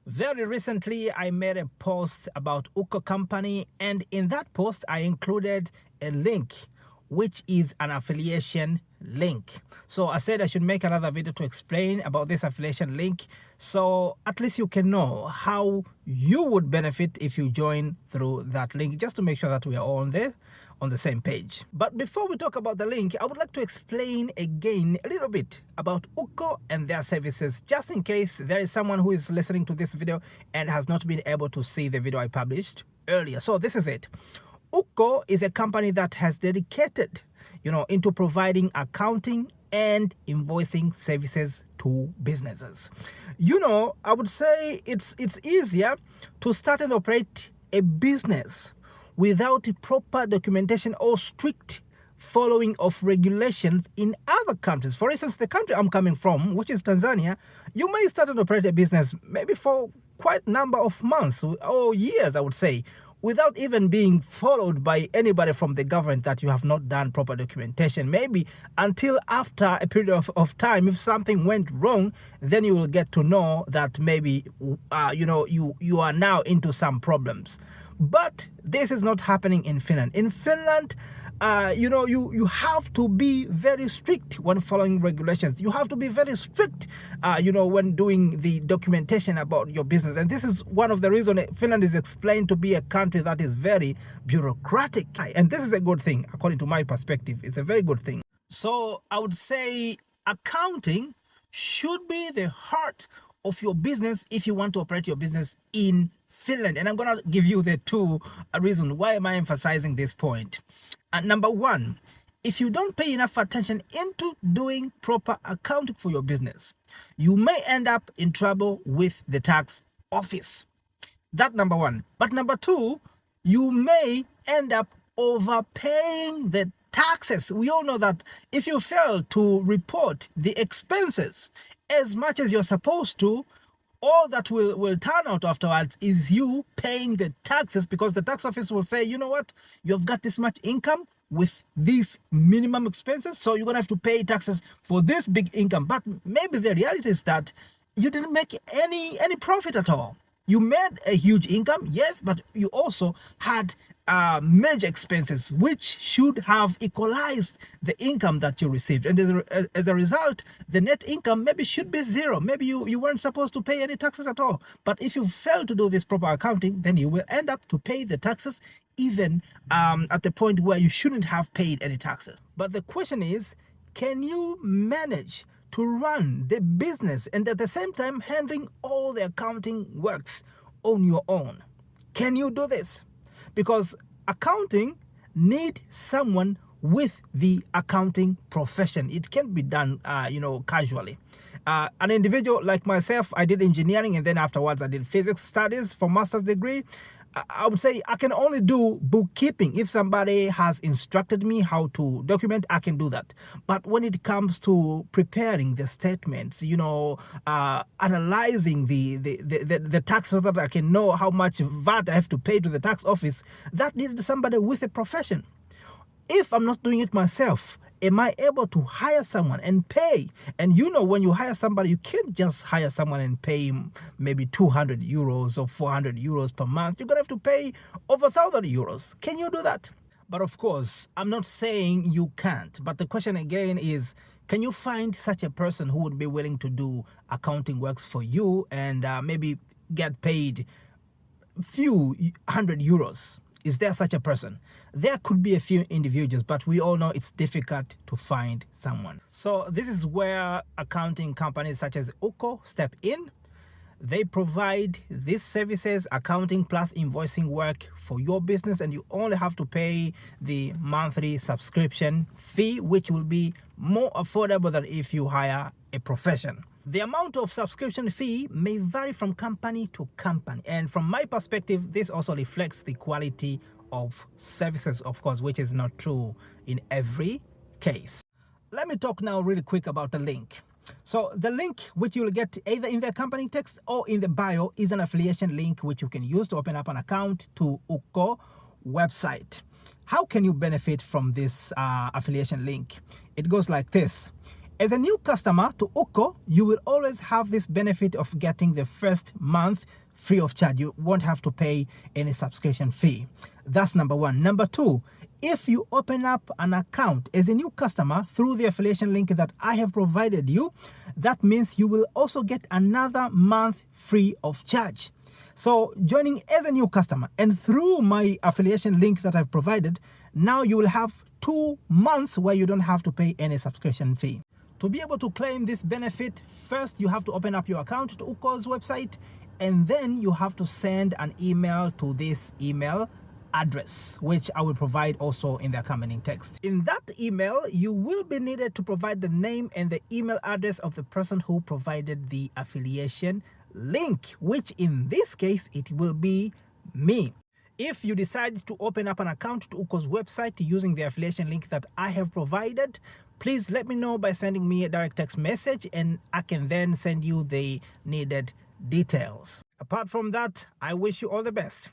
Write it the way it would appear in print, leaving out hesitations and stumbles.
Very recently, I made a post about Ukko company, and in that post, I included a link, which is an affiliation link. So I said I should make another video to explain about this affiliation link, so at least you can know how you would benefit if you join through that link, just to make sure that we are all on the same page. But before we talk about the link, I would like to explain again a little bit about Ukko and their services, just in case there is someone who is listening to this video and has not been able to see the video I published earlier. So this is it. Ukko is a company that has dedicated, into providing accounting and invoicing services to businesses. I would say it's easier to start and operate a business without proper documentation or strict following of regulations in other countries. For instance, the country I'm coming from, which is Tanzania, you may start and operate a business maybe for quite a number of months or years, I would say, without even being followed by anybody from the government that you have not done proper documentation. Maybe until after a period of time, if something went wrong, then you will get to know that maybe, you are now into some problems. But this is not happening in Finland. In Finland, you have to be very strict when following regulations. You have to be very strict, when doing the documentation about your business. And this is one of the reasons Finland is explained to be a country that is very bureaucratic. And this is a good thing, according to my perspective. It's a very good thing. So I would say accounting should be the heart of your business if you want to operate your business in Finland. And I'm going to give you the two reasons why am I emphasizing this point. Number one, if you don't pay enough attention into doing proper accounting for your business, you may end up in trouble with the tax office. That number one. But number two, you may end up overpaying the taxes. We all know that if you fail to report the expenses as much as you're supposed to, all that will turn out afterwards is you paying the taxes, because the tax office will say, you know what, you've got this much income with these minimum expenses, so you're gonna have to pay taxes for this big income. But maybe the reality is that you didn't make any profit at all. You made a huge income, yes, but you also had major expenses, which should have equalized the income that you received. And as a result, the net income maybe should be zero. Maybe you weren't supposed to pay any taxes at all. But if you fail to do this proper accounting, then you will end up to pay the taxes even at the point where you shouldn't have paid any taxes. But the question is, can you manage to run the business and at the same time handling all the accounting works on your own? Can you do this? Because accounting need someone with the accounting profession. It can't be done, casually. An individual like myself, I did engineering and then afterwards I did physics studies for master's degree. I would say I can only do bookkeeping. If somebody has instructed me how to document, I can do that. But when it comes to preparing the statements, analyzing the taxes so that I can know how much VAT I have to pay to the tax office, that needed somebody with a profession. If I'm not doing it myself, am I able to hire someone and pay? And when you hire somebody, you can't just hire someone and pay him maybe 200 euros or 400 euros per month. You're going to have to pay over 1,000 euros. Can you do that? But of course, I'm not saying you can't. But the question again is, can you find such a person who would be willing to do accounting works for you and maybe get paid a few hundred euros? Is there such a person? There could be a few individuals, but we all know it's difficult to find someone. So this is where accounting companies such as Ukko step in. They provide these services, accounting plus invoicing work for your business, and you only have to pay the monthly subscription fee, which will be more affordable than if you hire a profession. The amount of subscription fee may vary from company to company. And from my perspective, this also reflects the quality of services, of course, which is not true in every case. Let me talk now really quick about the link. So the link, which you'll get either in the accompanying text or in the bio, is an affiliation link which you can use to open up an account to Ukko website. How can you benefit from this affiliation link? It goes like this. As a new customer to Ukko, you will always have this benefit of getting the first month free of charge. You won't have to pay any subscription fee. That's number one. Number two, if you open up an account as a new customer through the affiliation link that I have provided you, that means you will also get another month free of charge. So joining as a new customer and through my affiliation link that I've provided, now you will have 2 months where you don't have to pay any subscription fee. To be able to claim this benefit, first you have to open up your account to Ukko's website, and then you have to send an email to this email address, which I will provide also in the accompanying text. In that email, you will be needed to provide the name and the email address of the person who provided the affiliation link, which in this case, it will be me. If you decide to open up an account to Ukko's website using the affiliation link that I have provided, please let me know by sending me a direct text message, and I can then send you the needed details. Apart from that, I wish you all the best.